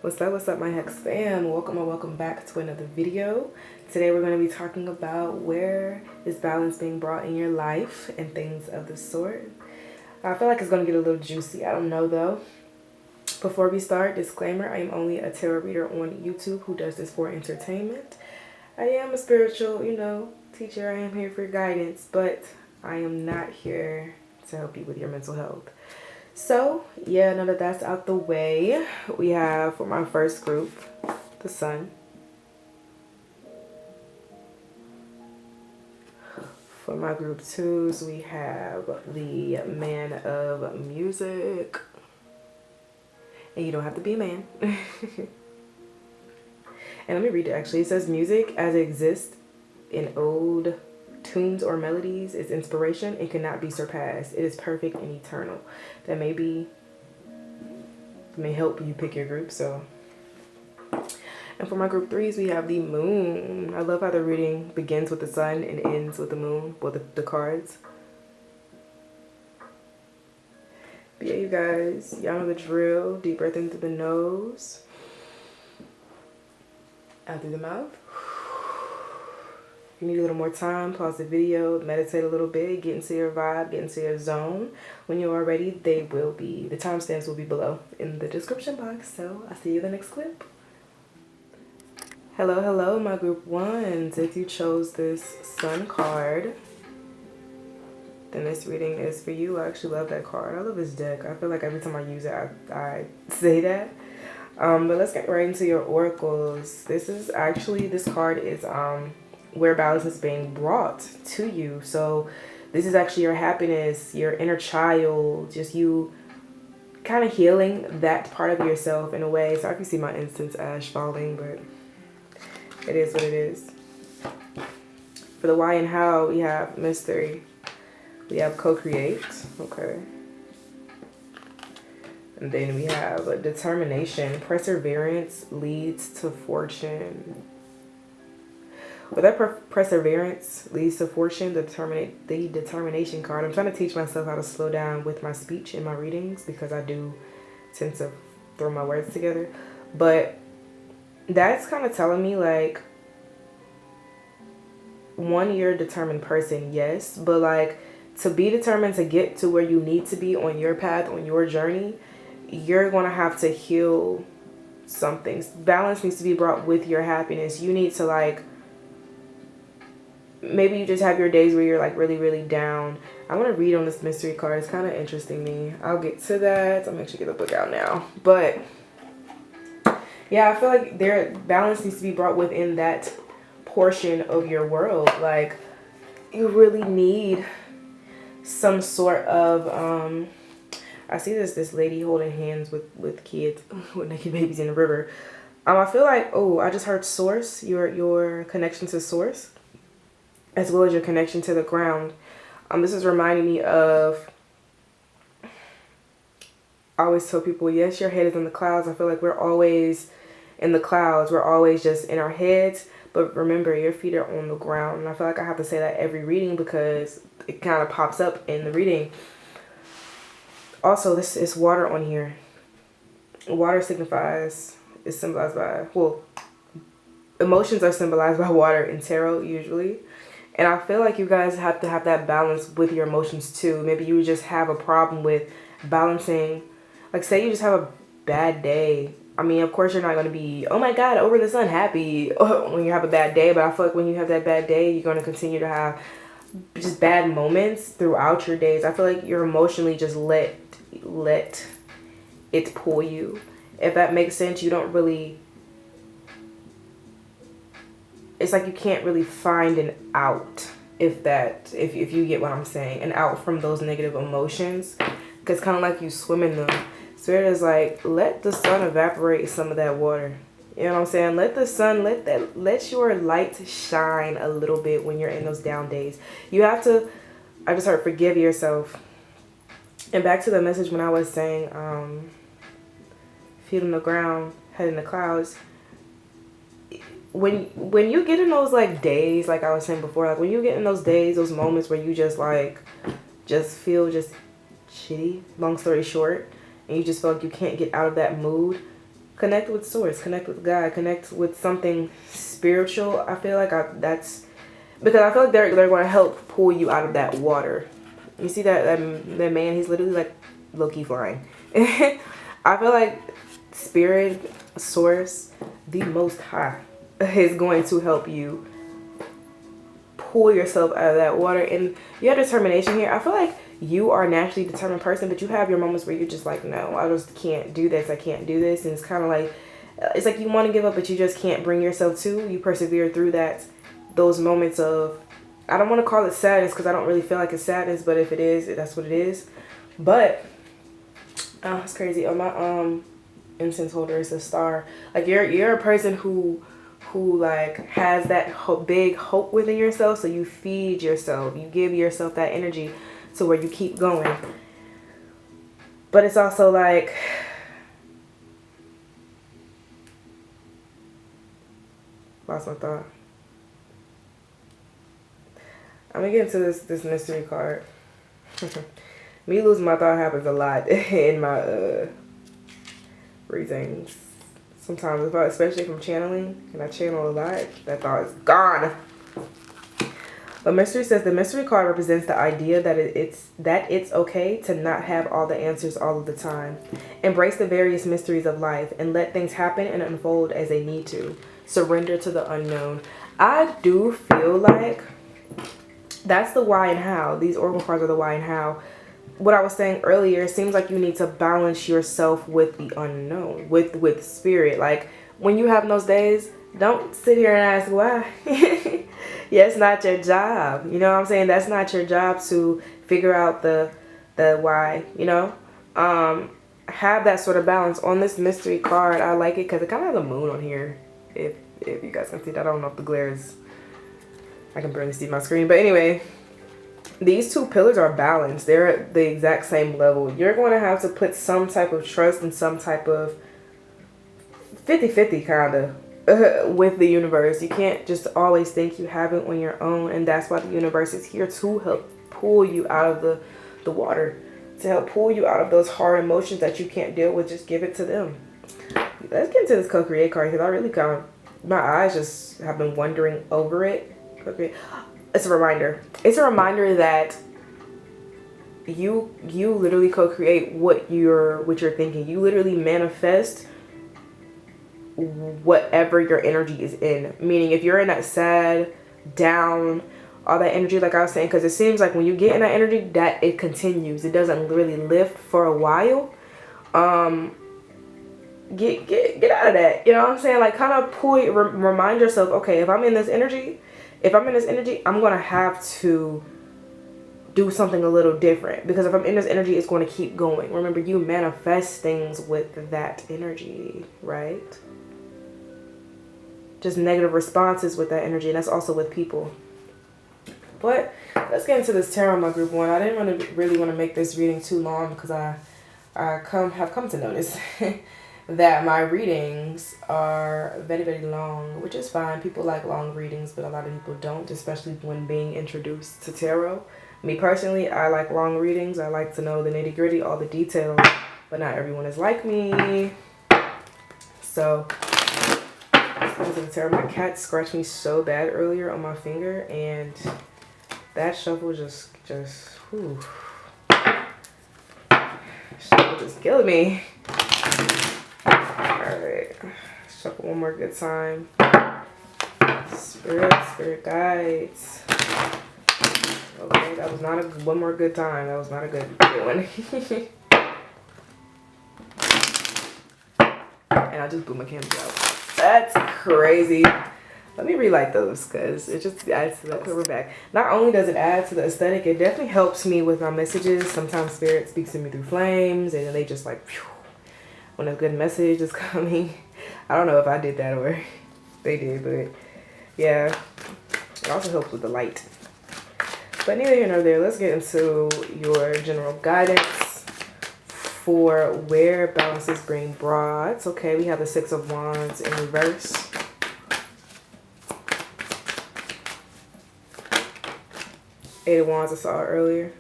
What's up, my Hex fam? Welcome or welcome back to another video. Today we're going to be talking about where is balance being brought in your life and things of the sort. I feel like it's going to get a little juicy. I don't know though. Before we start, disclaimer, I am only a tarot reader on YouTube who does this for entertainment. I am a spiritual, teacher. I am here for guidance, but I am not here to help you with your mental health. So, yeah, now that that's out the way, we have for my first group, the sun. For my group twos, we have the man of music. And you don't have to be a man. And let me read it actually. It says, music as it exists in old tunes or melodies is inspiration and cannot be surpassed. It is perfect and eternal. That may help you pick your group. So, and for my group threes, we have the moon. I love how the reading begins with the sun and ends with the moon. Well, the cards. But yeah, you guys, y'all know the drill. Deep breath in through the nose, out through the mouth. If you need a little more time, pause the video, meditate a little bit, get into your vibe, get into your zone. When you are ready, the timestamps will be below in the description box. So I'll see you in the next clip. Hello, my group ones. If you chose this sun card, then this reading is for you. I actually love that card. I love this deck. I feel like every time I use it, I say that. But let's get right into your oracles. This card is where balance is being brought to you. So this is actually your happiness, your inner child, just you kind of healing that part of yourself in a way. So I can see my incense ash falling, but it is what it is. For the why and how, we have mystery. We have co-create. Okay. And then we have determination. Perseverance leads to fortune. With that perseverance leads to fortune, the determination card. I'm trying to teach myself how to slow down with my speech in my readings because I do tend to throw my words together. But that's kind of telling me like, one, you're a determined person, yes. But like, to be determined to get to where you need to be on your path, on your journey, you're going to have to heal some things. Balance needs to be brought with your happiness. You need to like, maybe you just have your days where you're like really, really down. I want to read on this mystery card. It's kind of interesting me. I'll get to that. I'm actually get the book out now. But yeah, I feel like balance needs to be brought within that portion of your world. Like, you really need some sort of I see this lady holding hands with kids, with naked babies in the river. I feel like, I just heard source, your connection to source, as well as your connection to the ground. This is reminding me of, I always tell people, yes, your head is in the clouds. I feel like we're always in the clouds. We're always just in our heads. But remember, your feet are on the ground. And I feel like I have to say that every reading because it kind of pops up in the reading. Also, this is water on here. Water is symbolized by, emotions are symbolized by water in tarot usually. And I feel like you guys have to have that balance with your emotions too. Maybe you just have a problem with balancing. Like, say you just have a bad day. I mean, of course, you're not going to be, oh my God, over the sun, happy when you have a bad day. But I feel like when you have that bad day, you're going to continue to have just bad moments throughout your days. I feel like you're emotionally just let it pull you. If that makes sense, you don't really, it's like you can't really find an out if you get what I'm saying, an out from those negative emotions, because kind of like you swim in them. Spirit is like, let the sun evaporate some of that water. You know what I'm saying? Let the sun, let your light shine a little bit when you're in those down days. You have to, I just heard, forgive yourself. And back to the message when I was saying, feet on the ground, head in the clouds. When you get in those like days, like I was saying before, like when you get in those days, those moments where you just feel just shitty, long story short, and you just feel like you can't get out of that mood, Connect with source, connect with God, connect with something spiritual. I feel like that's because I feel like they're going to help pull you out of that water. You see that man, he's literally like low-key flying. I feel like spirit, source, the most high is going to help you pull yourself out of that water. And your determination here, I feel like you are a naturally determined person, but you have your moments where you're just like, no, I just can't do this. I can't do this. And it's kind of like, it's like you want to give up, but you just can't bring yourself to. You persevere through those moments of, I don't want to call it sadness because I don't really feel like it's sadness, but if it is, that's what it is. But it's crazy. On my incense holder is a star. Like you're a person who like has that big hope within yourself, so you feed yourself, you give yourself that energy to where you keep going. But it's also like, lost my thought. I'm gonna get into this mystery card. Me losing my thought happens a lot in my readings. Sometimes, especially from channeling, and I channel a lot, that thought is gone. But mystery says the mystery card represents the idea that it's okay to not have all the answers all of the time. Embrace the various mysteries of life and let things happen and unfold as they need to. Surrender to the unknown. I do feel like that's the why and how. These oracle cards are the why and how. What I was saying earlier, it seems like you need to balance yourself with the unknown, with spirit. Like when you have those days, don't sit here and ask why. Yeah, it's not your job. You know what I'm saying? That's not your job to figure out the why, you know? Have that sort of balance. On this mystery card, I like it because it kind of has a moon on here. If you guys can see that. I don't know if the glare is, I can barely see my screen. But anyway, these two pillars are balanced. They're at the exact same level. You're going to have to put some type of trust and some type of 50-50 kind of with the universe. You can't just always think you have it on your own, and that's why the universe is here to help pull you out of the water, to help pull you out of those hard emotions that you can't deal with. Just give it to them. Let's get into this co-create card because I really kind of, my eyes just have been wandering over it. Co-create. It's a reminder. It's a reminder that you literally co-create what you're thinking. You literally manifest whatever your energy is in. Meaning if you're in that sad, down, all that energy, like I was saying, because it seems like when you get in that energy, that it continues. It doesn't really lift for a while. Get out of that. You know what I'm saying? Like kind of remind yourself, okay, if I'm in this energy, I'm going to have to do something a little different, because if I'm in this energy, it's going to keep going. Remember, you manifest things with that energy, right? Just negative responses with that energy, and that's also with people. But let's get into this tarot, my group one. I didn't really want to make this reading too long because I have come to notice that my readings are very, very long, which is fine. People like long readings, but a lot of people don't, especially when being introduced to tarot. Me personally, I like long readings. I like to know the nitty-gritty, all the details, but not everyone is like me. So into the tarot. My cat scratched me so bad earlier on my finger, and that shuffle just whew. Shuffle just killed me. Alright. Shuffle one more good time. Spirit guides. Okay, that was not a one more good time. That was not a good one. And I just blew my candles out. That's crazy. Let me relight those because it just adds to the... Okay, we're back. Not only does it add to the aesthetic, it definitely helps me with my messages. Sometimes spirit speaks to me through flames, and then they just like, phew, when a good message is coming. I don't know if I did that or they did, but yeah. It also helps with the light. But neither here nor there, let's get into your general guidance for where balances bring broads. Okay, we have the Six of Wands in reverse. Eight of Wands I saw earlier.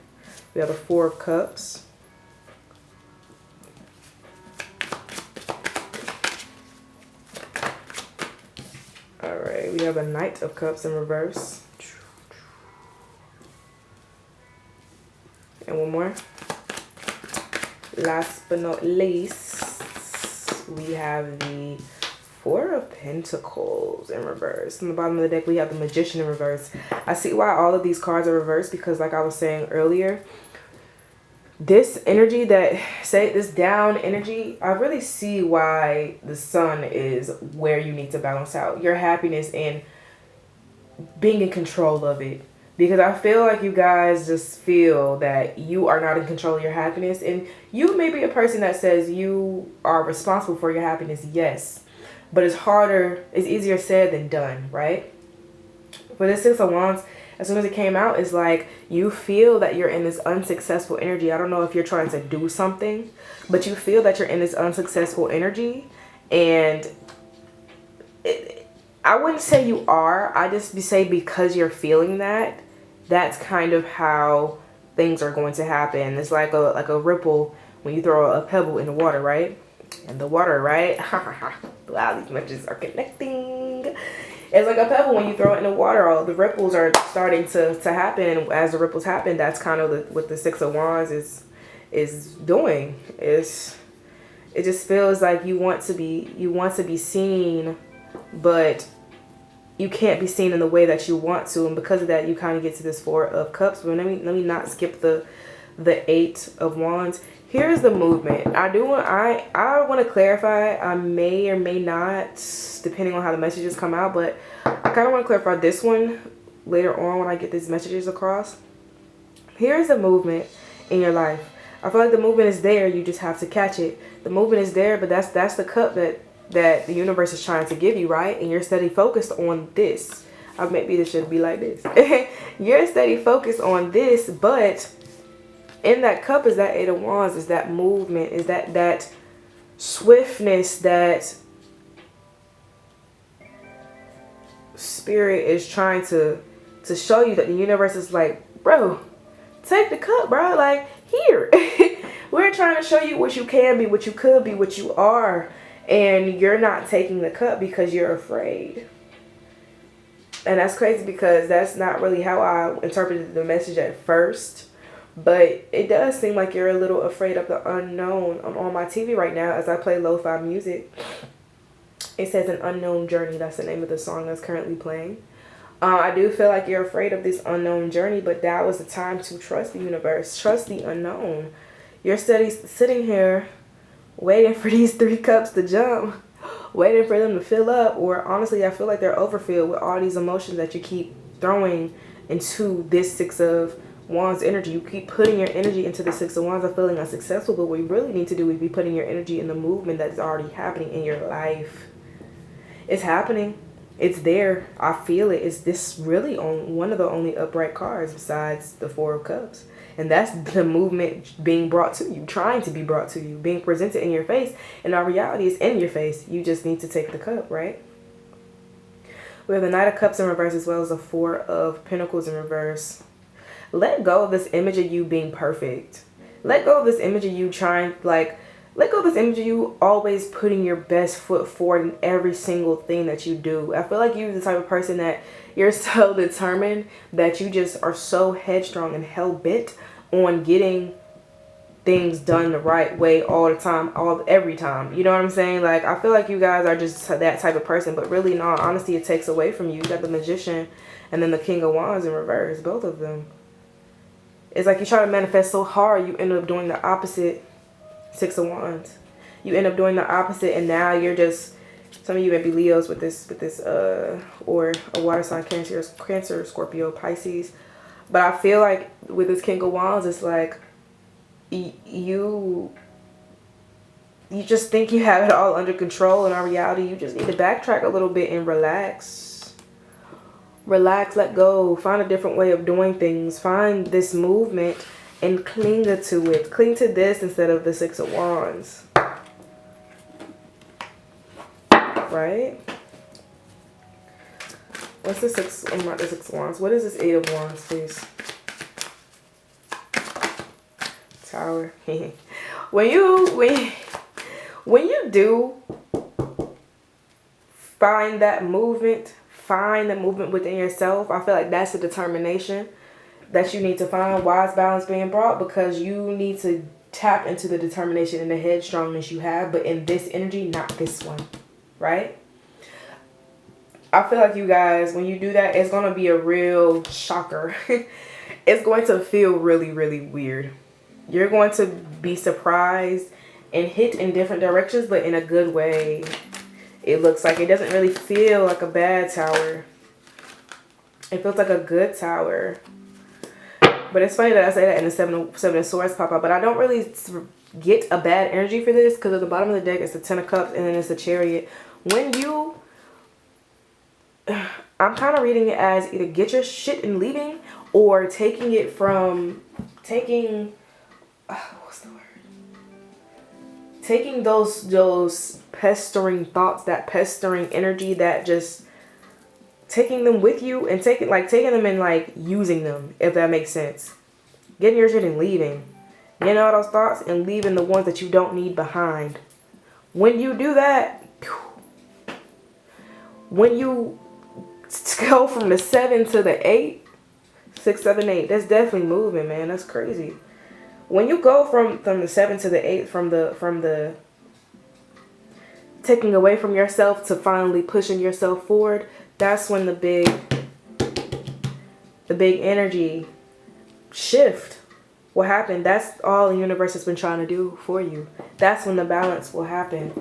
We have the Four of Cups. right, we have a Knight of Cups in reverse. And one more. Last but not least, we have the Four of Pentacles in reverse. On the bottom of the deck, we have the Magician in reverse. I see why all of these cards are reversed, because like I was saying earlier, this energy this down energy, I really see why the Sun is where you need to balance out your happiness and being in control of it. Because I feel like you guys just feel that you are not in control of your happiness. And you may be a person that says you are responsible for your happiness, yes. But it's easier said than done, right? For this Six of Wands, as soon as it came out, it's like you feel that you're in this unsuccessful energy. I don't know if you're trying to do something, but you feel that you're in this unsuccessful energy. And I wouldn't say you are. I just say because you're feeling that, that's kind of how things are going to happen. It's like a ripple when you throw a pebble in the water, right? And the water, right? Wow, these messages are connecting. It's like a pebble when you throw it in the water. All the ripples are starting to happen. And as the ripples happen, that's kind of what the Six of Wands is doing. It just feels like you want to be seen, but you can't be seen in the way that you want to, and because of that, you kind of get to this Four of Cups. But let me not skip the Eight of Wands. Here's the movement. I want to clarify. I may or may not, depending on how the messages come out, but I kind of want to clarify this one later on when I get these messages across. Here's the movement in your life. I feel like the movement is there. You just have to catch it. The movement is there, but that's the cup that the universe is trying to give you, right? And you're steady focused on this. Maybe this should be like this. You're steady focused on this, but in that cup is that Eight of Wands, is that movement, is that swiftness, that spirit is trying to show you, that the universe is like, bro, take the cup, bro. Like, here. We're trying to show you what you can be, what you could be, what you are. And you're not taking the cup because you're afraid. And that's crazy, because that's not really how I interpreted the message at first. But it does seem like you're a little afraid of the unknown. I'm on my TV right now as I play lo-fi music. It says An Unknown Journey. That's the name of the song that's currently playing. I do feel like you're afraid of this unknown journey, but that was the time to trust the universe. Trust the unknown. You're sitting here waiting for these three cups to jump, waiting for them to fill up, or honestly, I feel like they're overfilled with all these emotions that you keep throwing into this Six of Wands energy. You keep putting your energy into the Six of Wands of feeling unsuccessful, but what you really need to do is be putting your energy in the movement that's already happening in your life. It's happening. It's there. I feel it. Is this really on one of the only upright cards besides the Four of Cups? And that's the movement being brought to you, trying to be brought to you, being presented in your face. And our reality is in your face. You just need to take the cup, right? We have the Knight of Cups in reverse, as well as the Four of Pentacles in reverse. Let go of this image of you being perfect. Let go of this image of you let go of this image of you always putting your best foot forward in every single thing that you do. I feel like you're the type of person that you're so determined that you just are so headstrong and hell-bent on getting things done the right way all the time, every time. You know what I'm saying? Like, I feel like you guys are just that type of person, but really, no, honestly, it takes away from you. You got the Magician and then the King of Wands in reverse, both of them. It's like you try to manifest so hard, you end up doing the opposite. Six of Wands. You end up doing the opposite, and now you're just, some of you may be Leos with this or a water sign, Cancer, Scorpio, Pisces. But I feel like with this King of Wands, it's like you just think you have it all under control, and in reality, you just need to backtrack a little bit and relax. Relax, let go, find a different way of doing things, find this movement and cling to it. Cling to this instead of the Six of Wands. Right? What's the Six? I'm not the Six of Wands. What is this Eight of Wands, please? Tower. when you do find that movement, find the movement within yourself. I feel like that's the determination that you need to find. Why is balance being brought? Because you need to tap into the determination and the headstrongness you have, but in this energy, not this one, right? I feel like you guys, when you do that, it's going to be a real shocker. It's going to feel really, really weird. You're going to be surprised and hit in different directions, but in a good way. It looks like it doesn't really feel like a bad tower. It feels like a good tower. But it's funny that I say that and the seven of swords pop out. But I don't really get a bad energy for this, because at the bottom of the deck it's the 10 of cups and then it's the chariot. When you... I'm kind of reading it as either get your shit and leaving, or taking it from... what's the word? Taking those pestering thoughts, that pestering energy, that just... taking them with you and taking them and like using them, if that makes sense. Getting your shit and leaving. Getting all those thoughts and leaving the ones that you don't need behind. When you do that, when you go from the 7 to the 8, 6, 7, 8, that's definitely moving, man. That's crazy. When you go from the 7 to the 8, from the taking away from yourself to finally pushing yourself forward, that's when the big energy shift will happen. That's all the universe has been trying to do for you. That's when the balance will happen.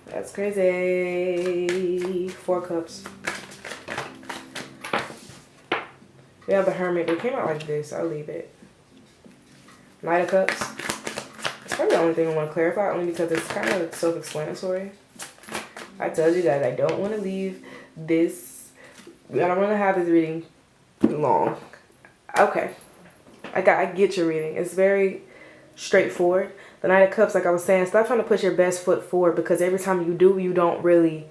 That's crazy. 4 cups. We have the Hermit. It came out like this. I'll leave it. Knight of Cups. It's probably the only thing I want to clarify, only because it's kind of self-explanatory. I told you guys I don't want to leave this. I don't want to have this reading long. Okay. I get your reading. It's very straightforward. The Knight of Cups, like I was saying, stop trying to put your best foot forward, because every time you do, you don't really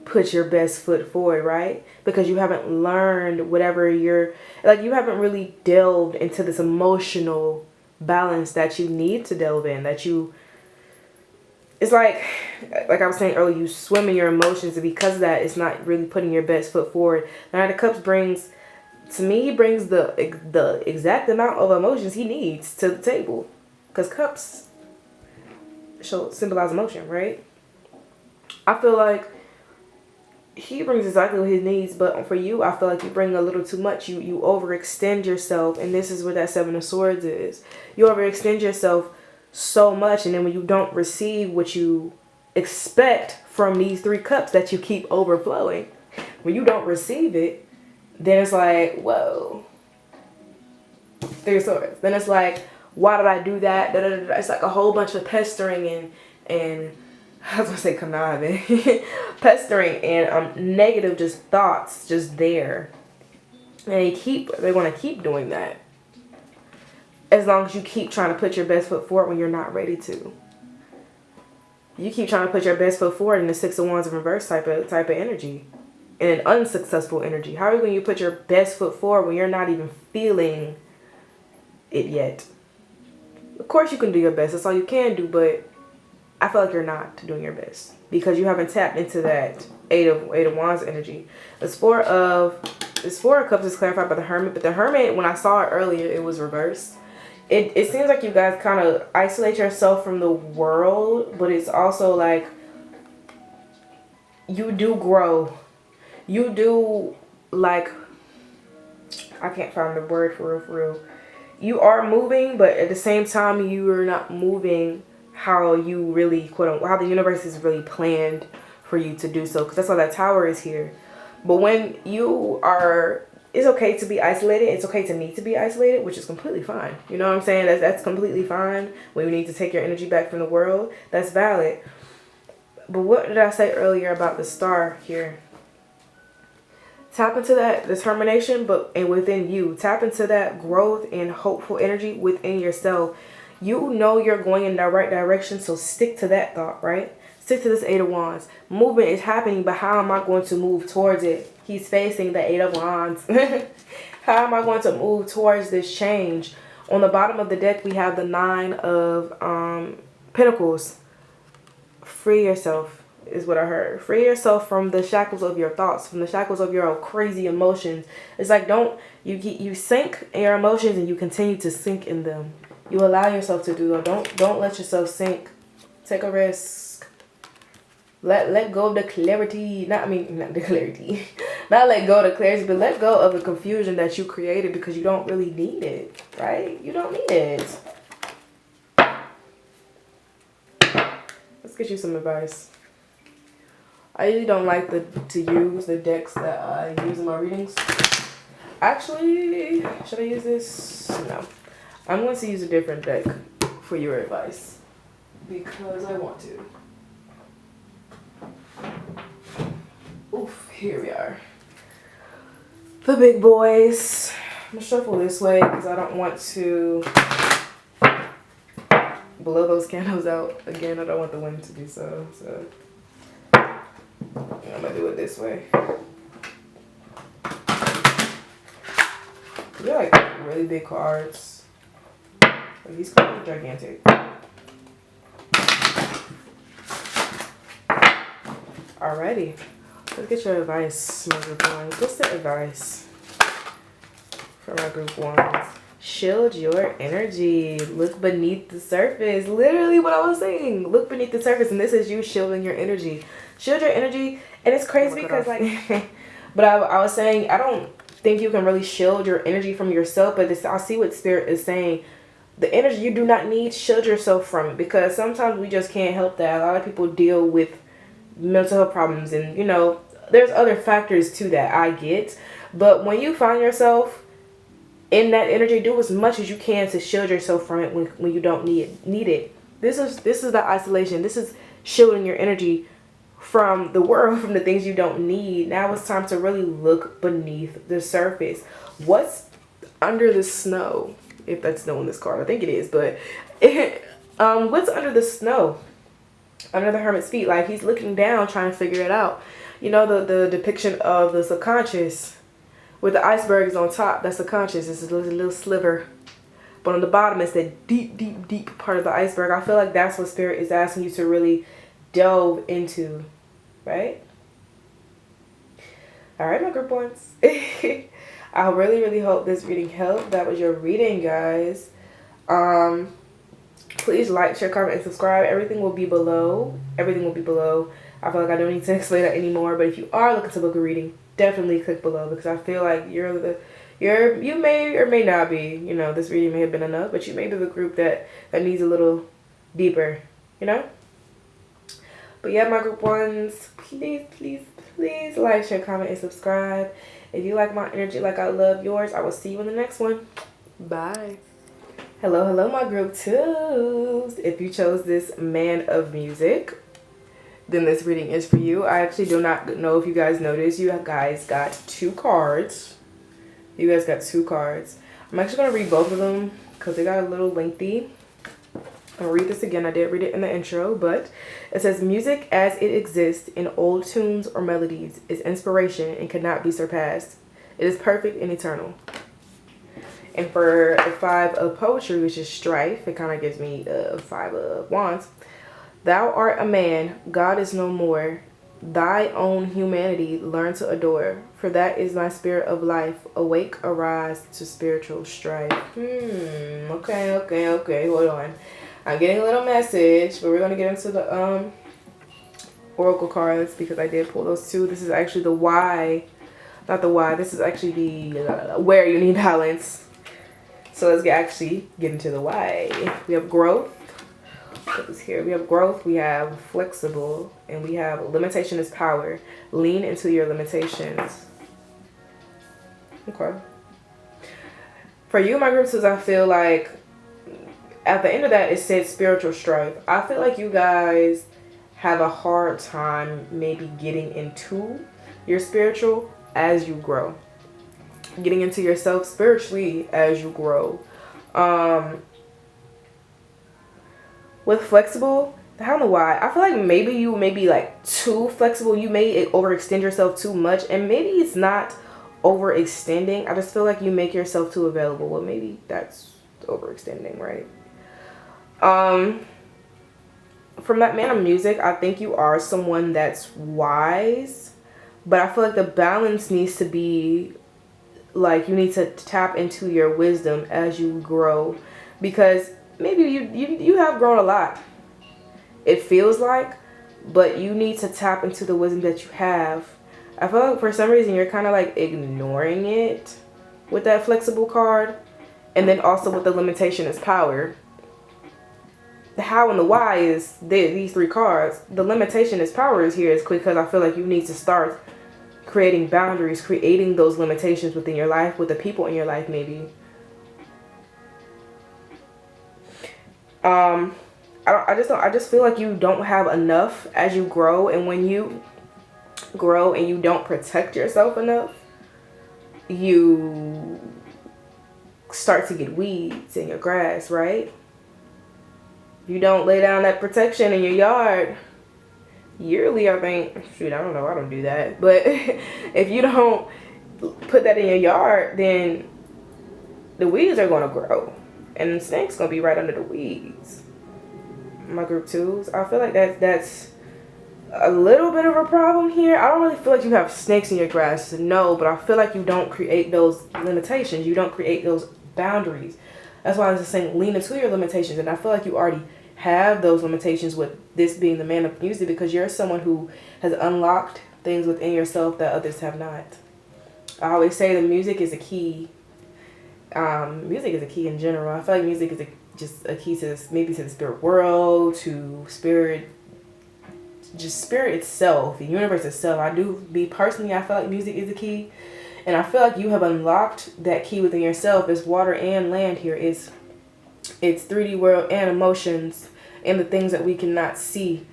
put your best foot forward, right? Because you haven't learned whatever you haven't really delved into this emotional balance that you need to delve in, it's like I was saying earlier, you swim in your emotions, and because of that, it's not really putting your best foot forward. The Knight of Cups brings the exact amount of emotions he needs to the table, because cups symbolize emotion, right? I feel like he brings exactly what he needs, but for you, I feel like you bring a little too much. You overextend yourself, and this is where that 7 of Swords is. You overextend yourself so much, and then when you don't receive what you expect from these 3 cups that you keep overflowing, when you don't receive it, then it's like, whoa. 3 of Swords. Then it's like, why did I do that? Da, da, da, da. It's like a whole bunch of pestering and I was gonna say conniving, pestering and negative just thoughts just there, and they want to keep doing that as long as you keep trying to put your best foot forward when you're not ready to. You keep trying to put your best foot forward in the 6 of Wands in reverse type of energy, in an unsuccessful energy. How are you going to put your best foot forward when you're not even feeling it yet? Of course you can do your best. That's all you can do, but I feel like you're not doing your best because you haven't tapped into that 8 of Wands energy. This 4 of Cups is clarified by the Hermit, but the Hermit, when I saw it earlier, it was reversed. It seems like you guys kind of isolate yourself from the world, but it's also like you do grow. You do, like, I can't find the word for real. You are moving, but at the same time, you are not moving how you really, how the universe is really planned for you to do so. Because that's why that Tower is here. But when you are, it's okay to be isolated. It's okay to need to be isolated, which is completely fine. You know what I'm saying? That's completely fine. When you need to take your energy back from the world, that's valid. But what did I say earlier about the Star here? Tap into that determination, and within you. Tap into that growth and hopeful energy within yourself. You know you're going in the right direction, so stick to that thought, right? Stick to this 8 of Wands. Movement is happening, but how am I going to move towards it? He's facing the 8 of Wands. How am I going to move towards this change? On the bottom of the deck, we have the 9 of Pentacles. Free yourself. is what I heard. Free yourself from the shackles of your thoughts, from the shackles of your crazy emotions. It's like you sink in your emotions and you continue to sink in them. You allow yourself to do that. Don't let yourself sink. Take a risk. Let go of the clarity. Not the clarity. Not let go of the clarity, but let go of the confusion that you created because you don't really need it, right? You don't need it. Let's get you some advice. I usually don't like to use the decks that I use in my readings. Actually, should I use this? No. I'm going to use a different deck for your advice because I want to. Oof, here we are. The big boys. I'm going to shuffle this way because I don't want to blow those candles out. Again, I don't want the wind to do so. So I'm going to do it this way. They're like really big cards. Like, these cards are gigantic. Alrighty. Let's get your advice, my group ones. What's the advice for my group ones? Shield your energy. Look beneath the surface. Literally what I was saying. Look beneath the surface. And this is you shielding your energy. Shield your energy. And it's crazy because like... But I was saying, I don't think you can really shield your energy from yourself. But I see what Spirit is saying. The energy you do not need, shield yourself from it. Because sometimes we just can't help that. A lot of people deal with mental health problems. And, you know, there's other factors to that. I get. But when you find yourself in that energy, do as much as you can to shield yourself from it when you don't need it. This is the isolation. This is shielding your energy from the world, from the things you don't need. Now it's time to really look beneath the surface. What's under the snow? If that's snow in this card, I think it is. But what's under the snow? Under the hermit's feet, like he's looking down, trying to figure it out. You know the depiction of the subconscious. With the icebergs on top, that's the conscious. It's a little sliver. But on the bottom, it's that deep, deep, deep part of the iceberg. I feel like that's what Spirit is asking you to really delve into. Right? Alright, my group ones. I really, really hope this reading helped. That was your reading, guys. Please like, share, comment, and subscribe. Everything will be below. Everything will be below. I feel like I don't need to explain that anymore. But if you are looking to book a reading, definitely click below because I feel like you may or may not be, you know, this reading may have been enough, but you may be the group that needs a little deeper, you know. But yeah, my group ones, please like, share, comment, and subscribe. If you like my energy like I love yours, I will see you in the next one. Bye. Hello, my group twos. If you chose this man of music, then this reading is for you. I actually do not know if you guys noticed. You guys got 2 cards. You guys got 2 cards. I'm actually going to read both of them because they got a little lengthy. I'll read this again. I did read it in the intro, but it says, music as it exists in old tunes or melodies is inspiration and cannot be surpassed. It is perfect and eternal. And for the 5 of poetry, which is strife, it kind of gives me 5 of wands. Thou art a man, God is no more. Thy own humanity learn to adore. For that is my spirit of life. Awake, arise to spiritual strife. Okay. Hold on. I'm getting a little message, but we're going to get into the oracle cards because I did pull those 2. This is actually the why. Not the why. This is actually the where you need balance. So let's actually get into the why. We have growth. Put this here. We have growth, we have flexible, and we have limitation is power. Lean into your limitations. Okay. For you, my group says, I feel like at the end of that, it said spiritual strife. I feel like you guys have a hard time maybe getting into your spiritual as you grow. Getting into yourself spiritually as you grow. With flexible, I don't know why. I feel like maybe you may be like too flexible. You may overextend yourself too much. And maybe it's not overextending. I just feel like you make yourself too available. Well, maybe that's overextending, right? from that man of music, I think you are someone that's wise, but I feel like the balance needs to be like you need to tap into your wisdom as you grow, because maybe you have grown a lot, it feels like, but you need to tap into the wisdom that you have. I feel like for some reason you're kind of like ignoring it with that flexible card, and then also with the limitation is power. The how and the why is these three cards. The limitation is power is here is because I feel like you need to start creating boundaries, creating those limitations within your life, with the people in your life maybe. I just feel like you don't have enough as you grow, and when you grow and you don't protect yourself enough, you start to get weeds in your grass, right? You don't lay down that protection in your yard yearly, I think. Shoot, I don't know, I don't do that. But if you don't put that in your yard, then the weeds are going to grow, and the snake's going to be right under the weeds. My group twos, I feel like that's a little bit of a problem here. I don't really feel like you have snakes in your grass, no, but I feel like you don't create those limitations. You don't create those boundaries. That's why I was just saying lean into your limitations, and I feel like you already have those limitations with this being the man of music, because you're someone who has unlocked things within yourself that others have not. I always say the music is a key. Music is a key in general. I feel like music is just a key to maybe to the spirit world, to spirit, just spirit itself, the universe itself. I feel like music is a key, and I feel like you have unlocked that key within yourself. It's water and land here. It's 3D world and emotions and the things that we cannot see.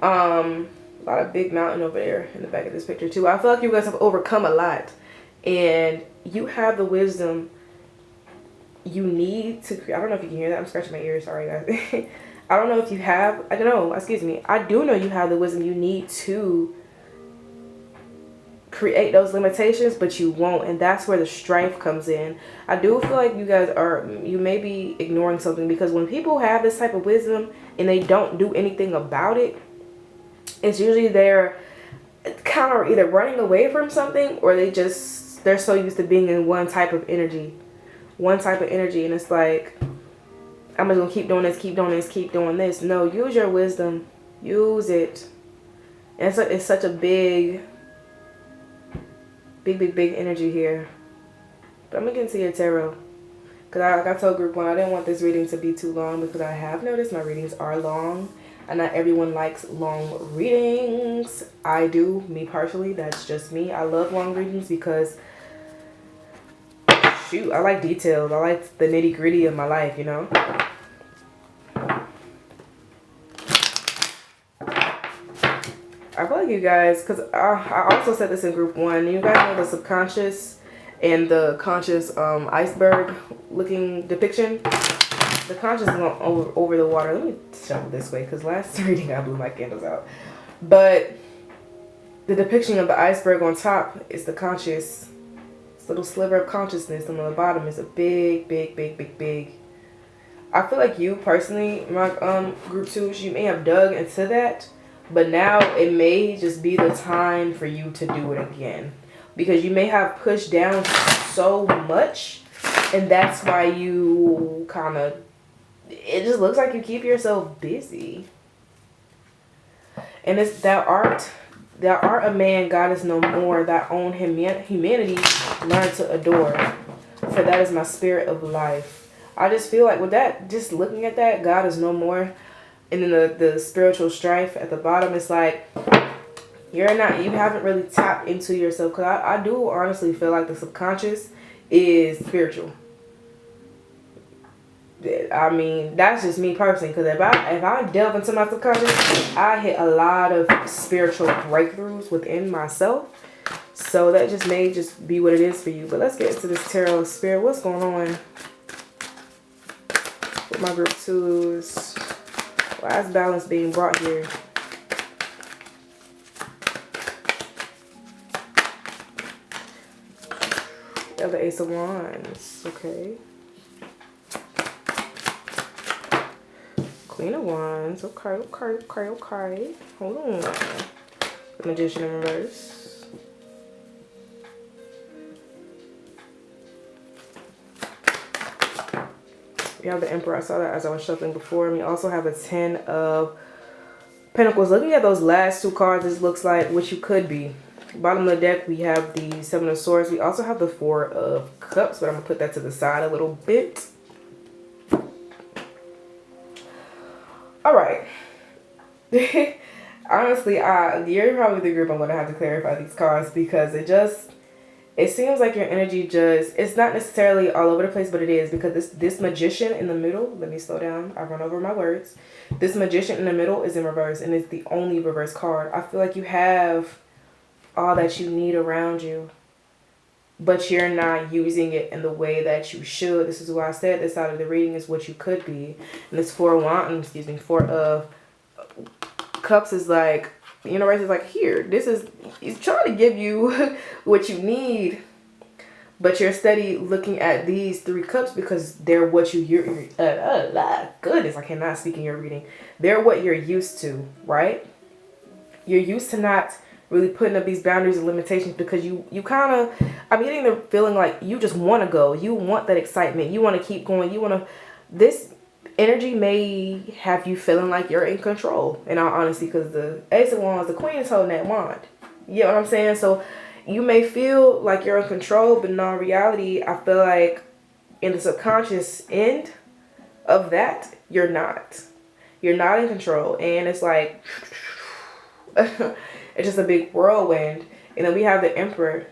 A lot of big mountain over there in the back of this picture too. I feel like you guys have overcome a lot, and you have the wisdom you need to. I don't know if you can hear that. I'm scratching my ears. Sorry, guys. I don't know if you have. I don't know. Excuse me. I do know you have the wisdom you need to create those limitations, but you won't, and that's where the strife comes in. I do feel like you may be ignoring something, because when people have this type of wisdom and they don't do anything about it, it's usually they're kind of either running away from something, or they're so used to being in one type of energy, and it's like, I'm just gonna keep doing this. No, use your wisdom, use it. And it's such a big energy here. But I'm gonna get into your tarot, because like I told group 1, I didn't want this reading to be too long, because I have noticed my readings are long, and not everyone likes long readings. I do, me personally, that's just me. I love long readings because, shoot, I like details. I like the nitty-gritty of my life, you know. I feel like you guys, because I also said this in group 1, you guys know the subconscious and the conscious iceberg looking depiction. The conscious is going over the water. Let me shuffle this way, because last reading I blew my candles out. But the depiction of the iceberg on top is the conscious, this little sliver of consciousness, and on the bottom is a big. I feel like you personally, my group 2s, you may have dug into that, but now it may just be the time for you to do it again, because you may have pushed down so much, and that's why you kind of, it just looks like you keep yourself busy. And it's that art of man, God is no more, that own humanity learn to adore, for that is my spirit of life. I just feel like with that, just looking at that, God is no more. And then the spiritual strife at the bottom, it's like you haven't really tapped into yourself. Because I do honestly feel like the subconscious is spiritual. I mean, that's just me personally, because if I delve into my subconscious, I hit a lot of spiritual breakthroughs within myself. So that just may just be what it is for you. But let's get into this tarot spirit. What's going on with my group 2s? Why is balance being brought here? The Ace of Wands. Okay. Queen of Wands. Okay. Hold on. The Magician in reverse. We have the Emperor. I saw that as I was shuffling before. We also have the 10 of Pentacles. Looking at those last two cards, this looks like what you could be. Bottom of the deck, we have the 7 of Swords. We also have the 4 of Cups, but I'm going to put that to the side a little bit. All right. Honestly, you're probably the group I'm going to have to clarify these cards because it seems like your energy it's not necessarily all over the place, but it is because this Magician in the middle, let me slow down. I run over my words. This Magician in the middle is in reverse and it's the only reverse card. I feel like you have all that you need around you, but you're not using it in the way that you should. This is why I said this side of the reading is what you could be. And this 4 of Cups is like, the universe is like, here, he's trying to give you what you need, but you're steady looking at these 3 cups because they're what goodness, I cannot speak in your reading. They're what you're used to, right? You're used to not really putting up these boundaries and limitations because you kind of, I'm getting the feeling like you just want to go. You want that excitement. You want to keep going. This energy may have you feeling like you're in control, in all honesty, because the Ace of Wands, the Queen is holding that wand. You know what I'm saying? So you may feel like you're in control, but in all reality, I feel like in the subconscious end of that, you're not. You're not in control. And it's like, it's just a big whirlwind. And then we have the Emperor.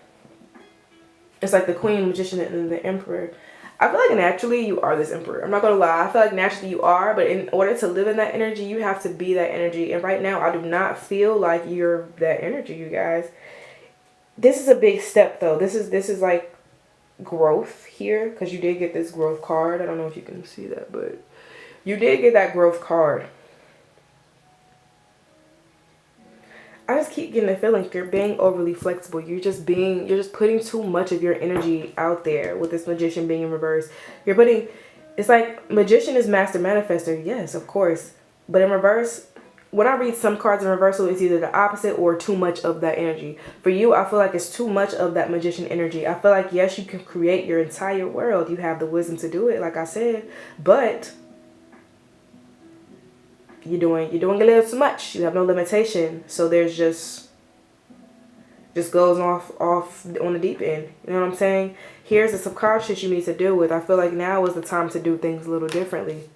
It's like the Queen, Magician, and the Emperor. I feel like naturally you are this Emperor. I'm not going to lie. I feel like naturally you are. But in order to live in that energy, you have to be that energy. And right now, I do not feel like you're that energy, you guys. This is a big step, though. This is like growth here. Because you did get this growth card. I don't know if you can see that. But you did get that growth card. I just keep getting the feeling you're being overly flexible. You're just putting too much of your energy out there with this Magician being in reverse. It's like Magician is Master Manifester. Yes, of course. But in reverse, when I read some cards in reversal, it's either the opposite or too much of that energy. For you, I feel like it's too much of that Magician energy. I feel like, yes, you can create your entire world. You have the wisdom to do it, like I said. But you're doing a little too much. You have no limitation. So there's just goes off on the deep end. You know what I'm saying? Here's the subconscious you need to deal with. I feel like now is the time to do things a little differently.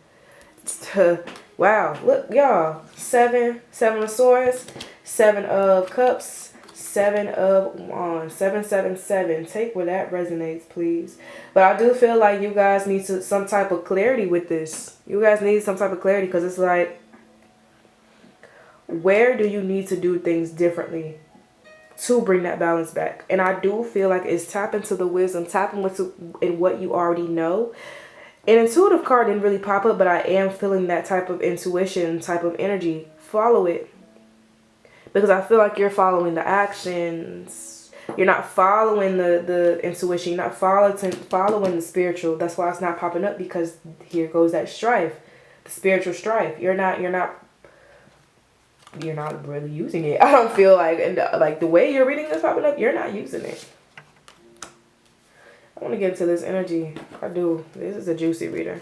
Wow, look, y'all. 7 of Swords, 7 of Cups, 7 of Wands, 777. Take where that resonates, please. But I do feel like you guys need some type of clarity with this. You guys need some type of clarity because it's like, where do you need to do things differently to bring that balance back? And I do feel like it's tap into the wisdom, tap in what you already know. An intuitive card didn't really pop up, but I am feeling that type of intuition, type of energy. Follow it. Because I feel like you're following the actions. You're not following the intuition. You're not following the spiritual. That's why it's not popping up, because here goes that strife. The spiritual strife. You're not really using it. I don't feel like, and like the way you're reading this popping up, you're not using it. I want to get into this energy. I do. This is a juicy reader.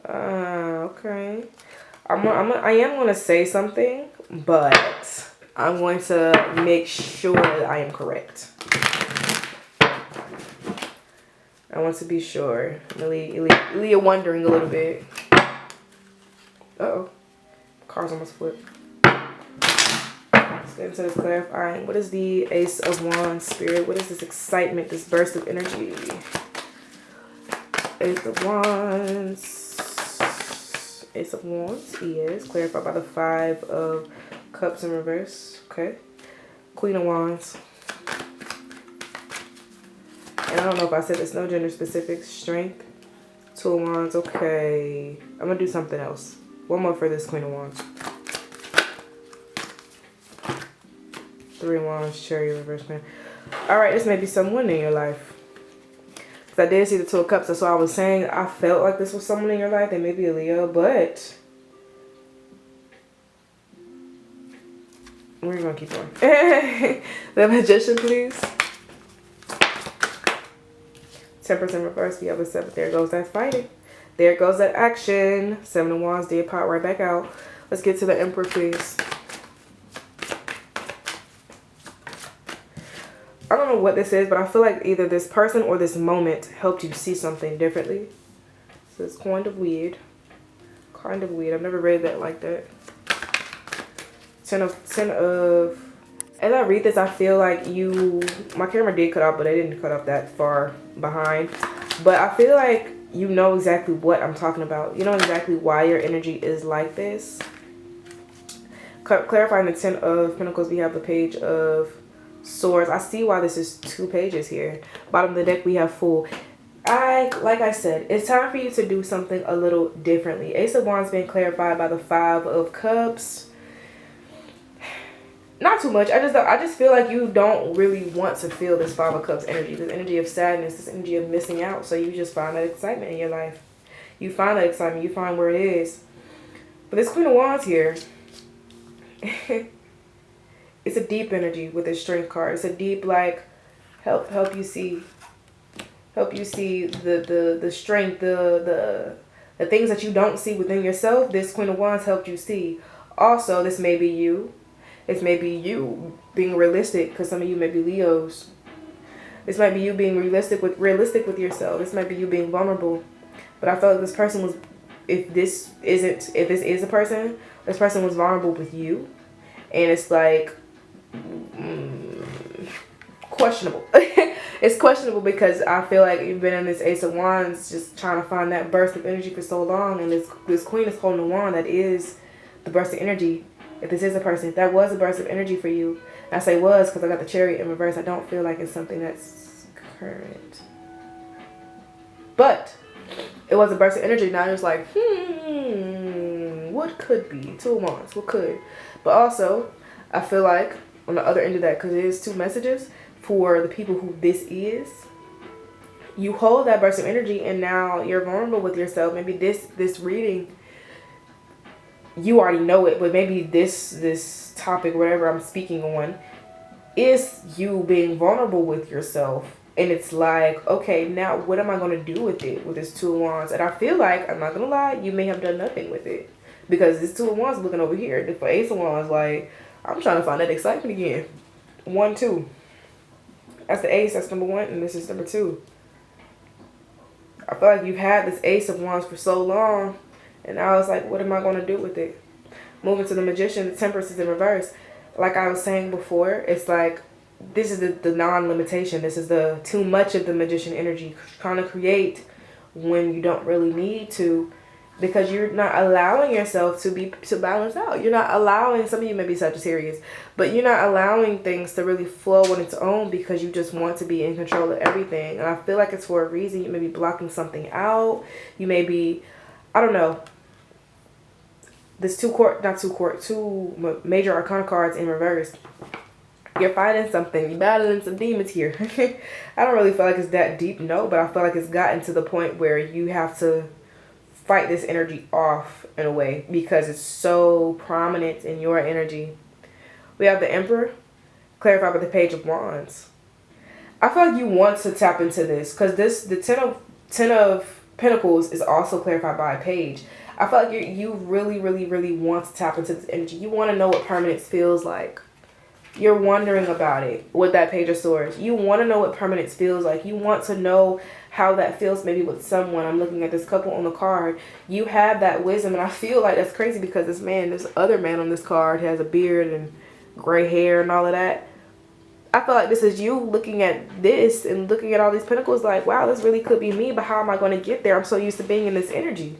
Okay. I am going to say something, but I'm going to make sure that I am correct. I want to be sure. Leah wondering a little bit. Uh-oh. Car's almost flipped. Let's get into this clarifying. What is the Ace of Wands, Spirit? What is this excitement, this burst of energy? Ace of Wands. Ace of Wands, yes. Clarified by the 5 of Cups in reverse. Okay. Queen of Wands. And I don't know if I said this, no gender specific. Strength. 2 of Wands. Okay. I'm going to do something else. One more for this Queen of Wands. 3 of Wands, Cherry, reverse man. Alright, this may be someone in your life. Because I did see the 2 of Cups. That's why I was saying I felt like this was someone in your life. They may be a Leo, but We're gonna keep going. The Magician, please. Temperance in reverse. We have a 7. There goes that fighting. There goes that action. 7 of Wands did pop right back out. Let's get to the Emperor, please. I don't know what this is, but I feel like either this person or this moment helped you see something differently. So it's kind of weird. Kind of weird. I've never read that like that. 10 of. As I read this, I feel like my camera did cut off, but it didn't cut off that far behind. But I feel like you know exactly what I'm talking about. You know exactly why your energy is like this. Clarifying the 10 of Pentacles, we have the Page of Swords. I see why this is 2 pages here. Bottom of the deck, we have Fool. Like I said, it's time for you to do something a little differently. Ace of Wands being clarified by the 5 of Cups. Not too much. I just feel like you don't really want to feel this 5 of Cups energy. This energy of sadness, this energy of missing out. So you just find that excitement in your life. You find that excitement. You find where it is. But this Queen of Wands here, it's a deep energy with this Strength card. It's a deep, like, help you see the strength, the things that you don't see within yourself. This Queen of Wands helped you see. Also, this may be you. This may be you being realistic, because some of you may be Leos. This might be you being realistic with yourself. This might be you being vulnerable. But I felt like this person was, if this is a person, this person was vulnerable with you. And it's like questionable. It's questionable because I feel like you've been in this Ace of Wands just trying to find that burst of energy for so long, and this Queen is holding a wand that is the burst of energy. If this is a person, that was a burst of energy for you. And I say was because I got the Chariot in reverse. I don't feel like it's something that's current. But it was a burst of energy. Now it's like, what could be? 2 of Wands, what could? But also, I feel like on the other end of that, because it is 2 messages for the people who this is, you hold that burst of energy and now you're vulnerable with yourself. Maybe this reading, you already know it, but maybe this topic, whatever I'm speaking on, is you being vulnerable with yourself. And it's like, okay, now what am I going to do with it, with this 2 of Wands? And I feel like, I'm not going to lie, you may have done nothing with it. Because this 2 of Wands looking over here. For Ace of Wands, like, I'm trying to find that excitement again. 1, 2. That's the Ace, that's number 1, and this is number 2. I feel like you've had this Ace of Wands for so long. And now it's like, what am I going to do with it? Moving to the Magician, the Temperance is in reverse. Like I was saying before, it's like, this is the non-limitation. This is the too much of the Magician energy. Trying to create when you don't really need to. Because you're not allowing yourself to balance out. You're not allowing, some of you may be Sagittarius, but you're not allowing things to really flow on its own because you just want to be in control of everything. And I feel like it's for a reason. You may be blocking something out. You may be, I don't know. This 2 major arcana cards in reverse. You're fighting something. You're battling some demons here. I don't really feel like it's that deep, no, but I feel like it's gotten to the point where you have to fight this energy off in a way because it's so prominent in your energy. We have the Emperor, clarified by the Page of Wands. I feel like you want to tap into this because the 10 of Pentacles is also clarified by a Page. I feel like you really, really, really want to tap into this energy. You want to know what permanence feels like. You're wondering about it with that Page of Swords. You want to know what permanence feels like. You want to know how that feels maybe with someone. I'm looking at this couple on the card. You have that wisdom, and I feel like that's crazy because this other man on this card has a beard and gray hair and all of that. I feel like this is you looking at this and looking at all these pentacles like, wow, this really could be me, but how am I going to get there? I'm so used to being in this energy.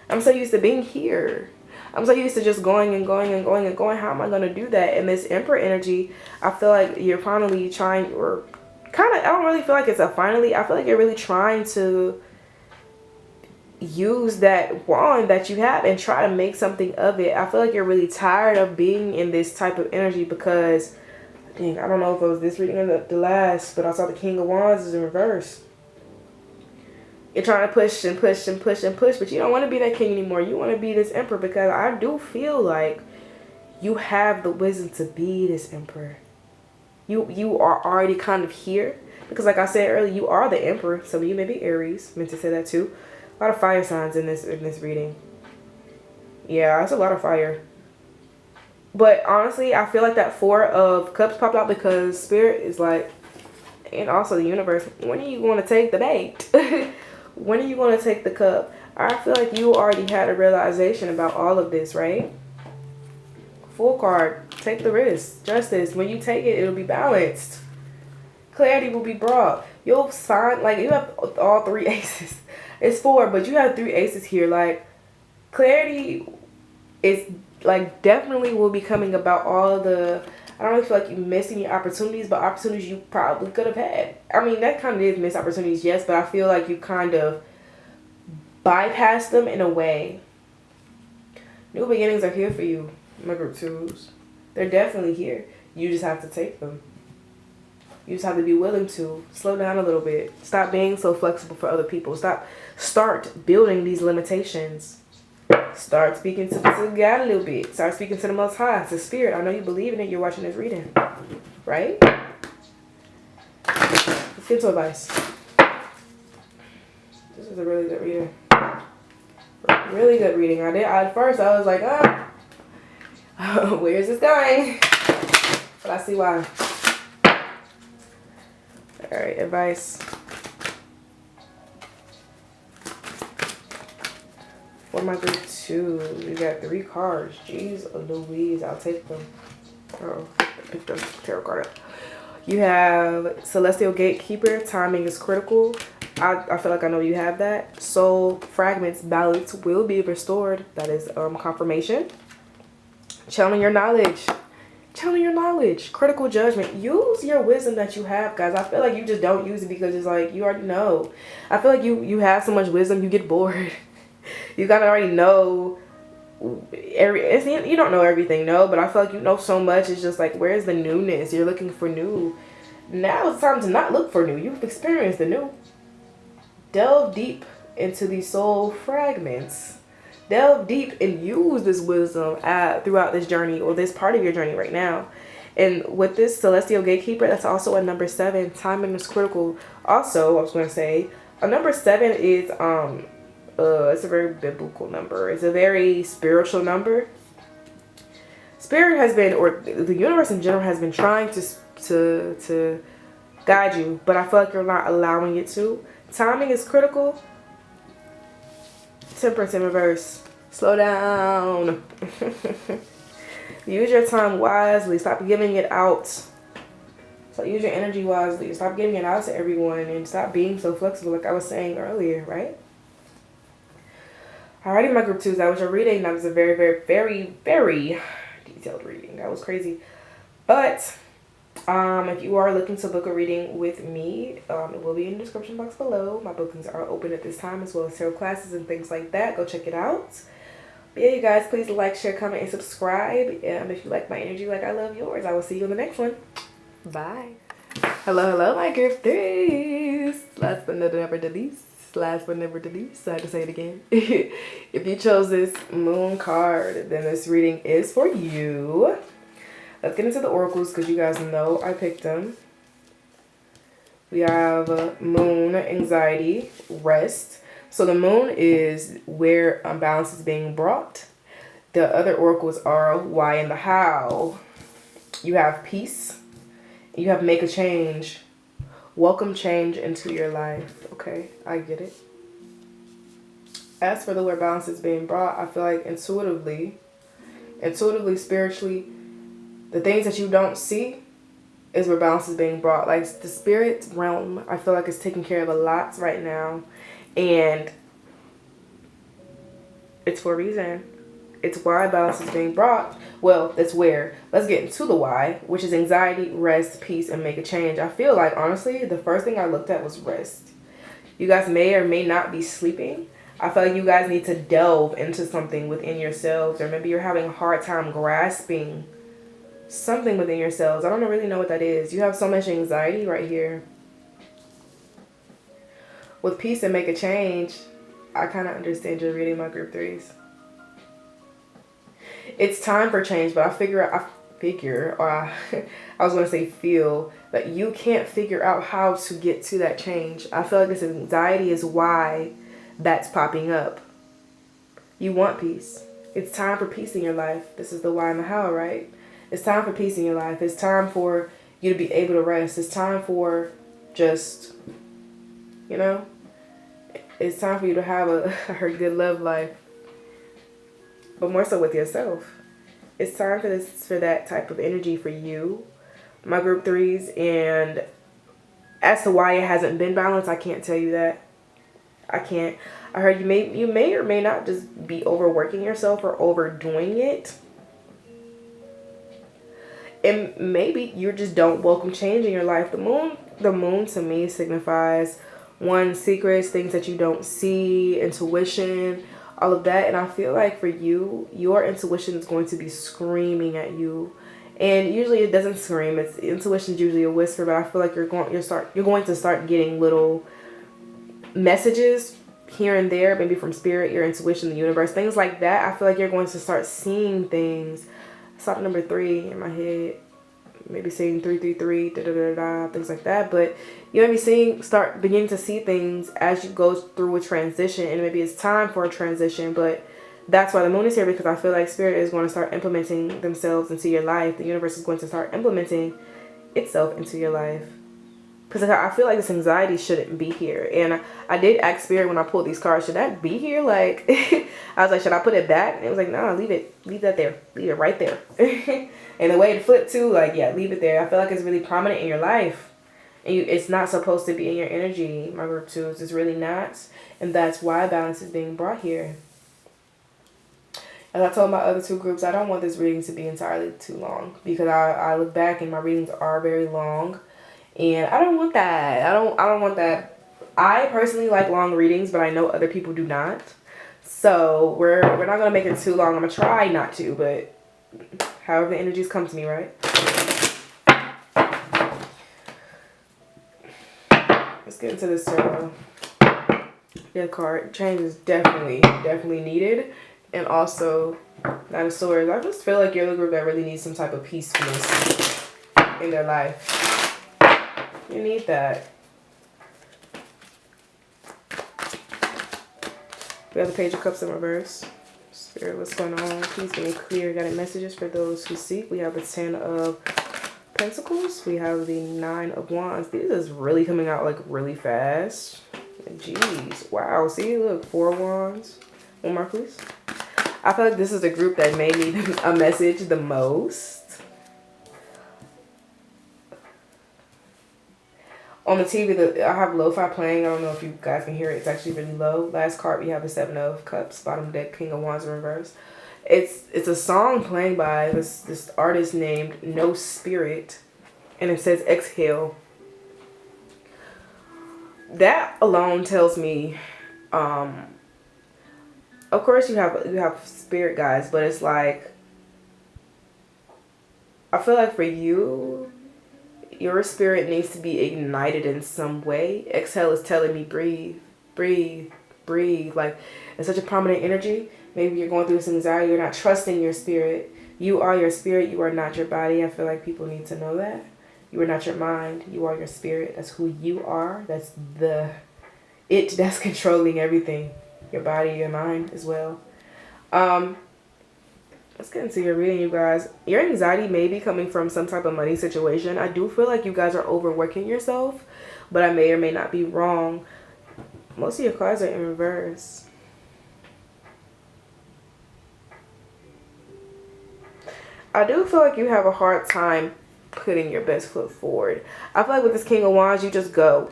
I'm so used to being here. I'm so used to just going and going and going and going. How am I going to do that? And this Emperor energy, I feel like you're finally trying, or kind of, I don't really feel like it's a finally. I feel like you're really trying to use that wand that you have and try to make something of it. I feel like you're really tired of being in this type of energy because, dang, I don't know if it was this reading or the last, but I saw the King of Wands is in reverse. You're trying to push and push and push and push, but you don't want to be that king anymore. You want to be this Emperor because I do feel like you have the wisdom to be this emperor. You are already kind of here. Because like I said earlier, you are the emperor. Some of you may be Aries. Meant to say that too. A lot of fire signs in this reading. Yeah, that's a lot of fire. But honestly, I feel like that 4 of Cups popped out because Spirit is like, and also the universe, when are you going to take the bait? When are you going to take the cup? I feel like you already had a realization about all of this, right? Full card. Take the risk. Justice. When you take it, it'll be balanced. Clarity will be brought. You'll find, like, you have all 3 aces. It's 4, but you have 3 aces here. Like, clarity is, like, definitely will be coming about all the, I don't really feel like you're missing your opportunities, but opportunities you probably could have had. I mean, that kind of is missed opportunities, yes, but I feel like you kind of bypassed them in a way. New beginnings are here for you, my group 2s. They're definitely here. You just have to take them. You just have to be willing to slow down a little bit. Stop being so flexible for other people. Start building these limitations. Start speaking to God a little bit. Start speaking to the Most High, to Spirit. I know you believe in it. You're watching this reading, right? Let's get to advice. This is a really good reading. Really good reading. At first I was like, where's this going? But I see why. All right, advice. For my group 2, you got 3 cards. Jeez Louise, I'll take them. Oh, I picked a tarot card up. You have Celestial Gatekeeper. Timing is critical. I feel like I know you have that. Soul fragments, balance will be restored. That is confirmation. Channeling your knowledge. Channeling your knowledge. Critical judgment. Use your wisdom that you have, guys. I feel like you just don't use it because it's like you already know. I feel like you have so much wisdom, you get bored. You gotta already know you don't know everything, no, but I feel like you know so much. It's just like, where's the newness? You're looking for new. Now it's time to not look for new. You've experienced the new. Delve deep into these soul fragments. Delve deep and use this wisdom throughout this journey, or this part of your journey right now. And with this Celestial Gatekeeper, that's also a number 7. Timing is critical. Also, I was going to say, a number 7 is it's a very biblical number. It's a very spiritual number. Spirit has been, or the universe in general has been trying to guide you, but I feel like you're not allowing it to. Timing is critical. Temperance in reverse. Slow down. Use your time wisely. Stop giving it out. So use your energy wisely. Stop giving it out to everyone and stop being so flexible, like I was saying earlier, right? Alrighty, my group 2s, that was your reading. That was a very, very, very, very detailed reading. That was crazy. But if you are looking to book a reading with me, it will be in the description box below. My bookings are open at this time, as well as tarot classes and things like that. Go check it out. But yeah, you guys, please like, share, comment, and subscribe. If you like my energy like I love yours, I will see you in the next one. Bye. Hello, my group 3s. Last but never the least. Last but never the least, so I had to say it again. If you chose this moon card, then this reading is for you. Let's get into the oracles, because you guys know I picked them. We have moon, anxiety, rest. So the moon is where balance is being brought. The other oracles are why and the how. You have peace. You have make a change. Welcome change into your life. Okay, I get it. As for the where balance is being brought, I feel like intuitively, spiritually, the things that you don't see is where balance is being brought. Like the spirit realm, I feel like it's taking care of a lot right now. And it's for a reason. It's why balance is being brought. Well, that's where. Let's get into the why, which is anxiety, rest, peace, and make a change. I feel like, honestly, the first thing I looked at was rest. You guys may or may not be sleeping. I feel like you guys need to delve into something within yourselves, or maybe you're having a hard time grasping something within yourselves. I don't really know what that is. You have so much anxiety right here. With peace and make a change, I kind of understand you're reading my group 3s. it's time for change, but I was going to say feel that you can't figure out how to get to that change. I feel like this anxiety is why that's popping up. You want peace. It's time for peace in your life. This is the why and the how, right? It's time for peace in your life. It's time for you to be able to rest. It's time for just, you know, it's time for you to have a good love life, but more so with yourself. It's time for that type of energy for you, my group threes. And as to why it hasn't been balanced, I can't tell you that. I can't. I heard you may or may not just be overworking yourself or overdoing it. And maybe you just don't welcome change in your life. The moon to me signifies one, secrets, things that you don't see, intuition, all of that. And I feel like for you, your intuition is going to be screaming at you. And usually it doesn't scream. Intuition is usually a whisper, but I feel like you're going to start getting little messages here and there, maybe from spirit, your intuition, the universe, things like that. I feel like you're going to start seeing things. I saw the number 3 in my head, maybe saying 333, things like that. But you may be beginning to see things as you go through a transition, and maybe it's time for a transition. But that's why the moon is here, because I feel like spirit is going to start implementing themselves into your life. The universe is going to start implementing itself into your life. Because I feel like this anxiety shouldn't be here. And I did ask spirit when I pulled these cards, should that be here? Like, I was like, should I put it back? And it was like, no, leave it. Leave that there. Leave it right there. And the way it flipped too, like, yeah, leave it there. I feel like it's really prominent in your life. And it's not supposed to be in your energy, my group twos. It's really not. And that's why balance is being brought here. As I told my other 2 groups, I don't want this reading to be entirely too long. Because I look back and my readings are very long. And I don't want that. I don't want that. I personally like long readings, but I know other people do not. So we're not gonna make it too long. I'm gonna try not to, but however the energies come to me, right? Let's get into this tarot. Yeah, card change is definitely needed, and also Knight of Swords. I just feel like you're the group that really needs some type of peacefulness in their life. You need that. We have the Page of Cups in reverse. Spirit, what's going on? Please give me clear guided messages for those who seek. We have the 10 of Pentacles. We have the 9 of Wands. These is really coming out like really fast. Jeez. Wow. See, look, 4 Wands. One more, please. I feel like this is the group that may need a message the most. On the TV, I have lo-fi playing. I don't know if you guys can hear it. It's actually really low. Last card, we have the 7 of Cups. Bottom deck, King of Wands in reverse. It's a song playing by this artist named No Spirit. And it says exhale. That alone tells me, of course you have spirit guides, but it's like, I feel like for you, your spirit needs to be ignited in some way. Exhale is telling me breathe, breathe, breathe. Like, it's such a prominent energy. Maybe you're going through this anxiety. You're not trusting your spirit. You are your spirit. You are not your body. I feel like people need to know that. You are not your mind. You are your spirit. That's who you are. That's that's controlling everything. Your body, your mind as well. Let's get into your reading, you guys. Your anxiety may be coming from some type of money situation. I do feel like you guys are overworking yourself, but I may or may not be wrong. Most of your cards are in reverse. I do feel like you have a hard time putting your best foot forward. I feel like with this King of Wands, you just go.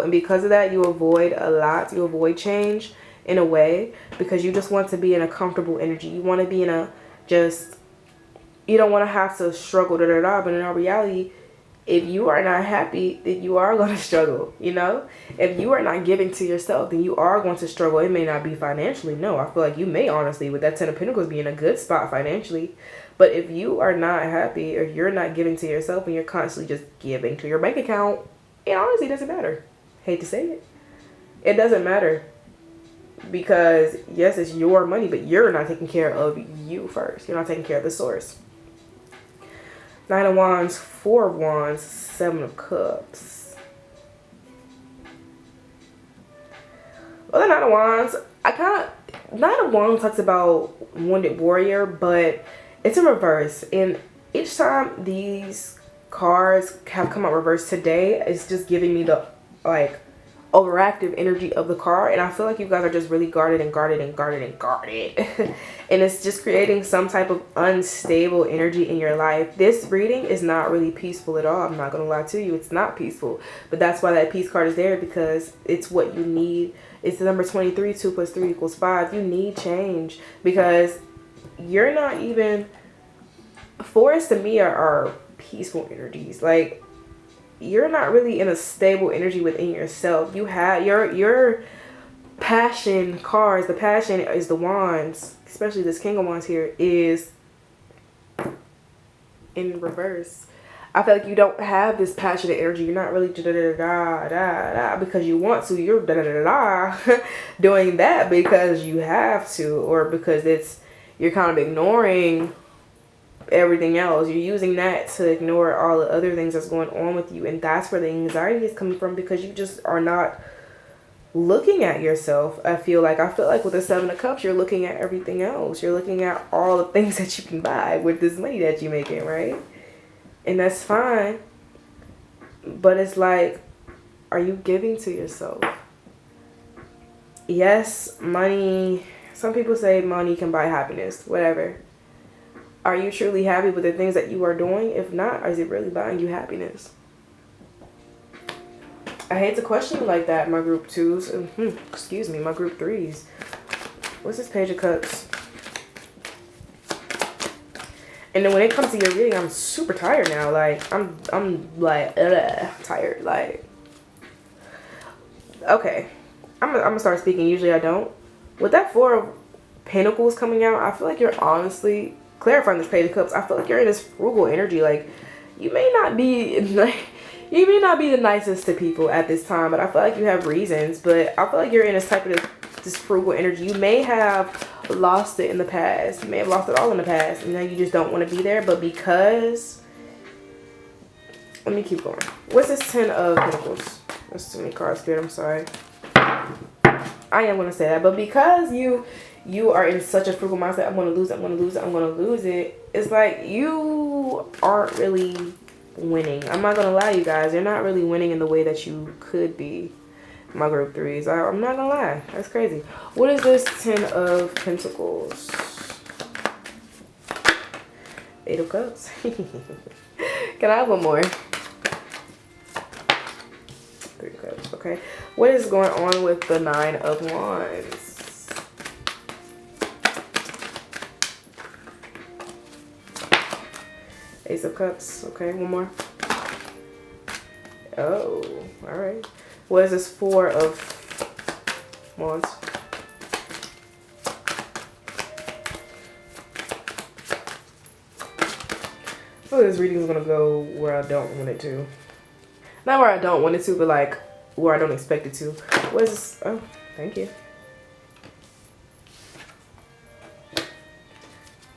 And because of that, you avoid a lot. You avoid change in a way, because you just want to be in a comfortable energy. You want to be in a you don't want to have to struggle, but in our reality, if you are not happy, then you are going to struggle, you know? If you are not giving to yourself, then you are going to struggle. It may not be financially. No, I feel like you may honestly, with that 10 of Pentacles, be in a good spot financially. But if you are not happy, or you're not giving to yourself, and you're constantly just giving to your bank account, it honestly doesn't matter. Hate to say it. It doesn't matter. because yes, it's your money, but you're not taking care of you first. You're not taking care of the source. Nine of Wands, Four of Wands, Seven of Cups. Well, the Nine of Wands, Nine of Wands talks about wounded warrior, but it's in reverse. And each time these cards have come out reverse today, it's just giving me the like overactive energy of the card, and I feel like you guys are just really guarded and guarded and guarded and guarded and it's just creating some type of unstable energy in your life. This reading is not really peaceful at all. I'm not gonna lie to you, it's not peaceful, but that's why that peace card is there, because it's what you need. It's the number 23. 2 + 3 = 5. You need change, because you're not even, fours to me are peaceful energies. Like, you're not really in a stable energy within yourself. You have your passion cards. The passion is the wands, especially this King of Wands here, is in reverse. I feel like you don't have this passionate energy. You're not really da-da-da-da-da because you want to. You're da-da-da-da doing that because you have to, or because you're kind of ignoring everything else. You're using that to ignore all the other things that's going on with you, and that's where the anxiety is coming from, because you just are not looking at yourself. I feel like with the Seven of Cups, you're looking at everything else. You're looking at all the things that you can buy with this money that you're making, right? And that's fine, but it's like, are you giving to yourself? Yes, money, some people say money can buy happiness, whatever. Are you truly happy with the things that you are doing? If not, is it really buying you happiness? I hate to question you like that, my group twos. Excuse me, my group threes. What's this Page of Cups? And then when it comes to your reading, I'm super tired now. Like, I'm like, tired. Like, okay. I'm gonna start speaking. Usually I don't. With that Four of Pentacles coming out, I feel like you're honestly clarifying this Page of Cups. I feel like you're in this frugal energy. Like, you may not be the nicest to people at this time, but I feel like you have reasons. But I feel like you're in this type of this frugal energy. You may have lost it in the past. You may have lost it all in the past, and now you just don't want to be there. But because, let me keep going. What's this Ten of Pentacles? That's too many cards, Spirit. I'm sorry. I am going to say that, but because you are in such a frugal mindset, I'm going to lose it, I'm going to lose it, I'm going to lose it. It's like you aren't really winning. I'm not going to lie, you guys. You're not really winning in the way that you could be. My group threes. I'm not going to lie. That's crazy. What is this Ten of Pentacles? Eight of Cups. Can I have one more? Three of Cups. Okay. What is going on with the Nine of Wands? Ace of Cups. Okay, one more. Oh, all right. What is this Four of Wands? Oh, this reading is going to go where I don't want it to. Not where I don't want it to, but like where I don't expect it to. What is this? Oh, thank you.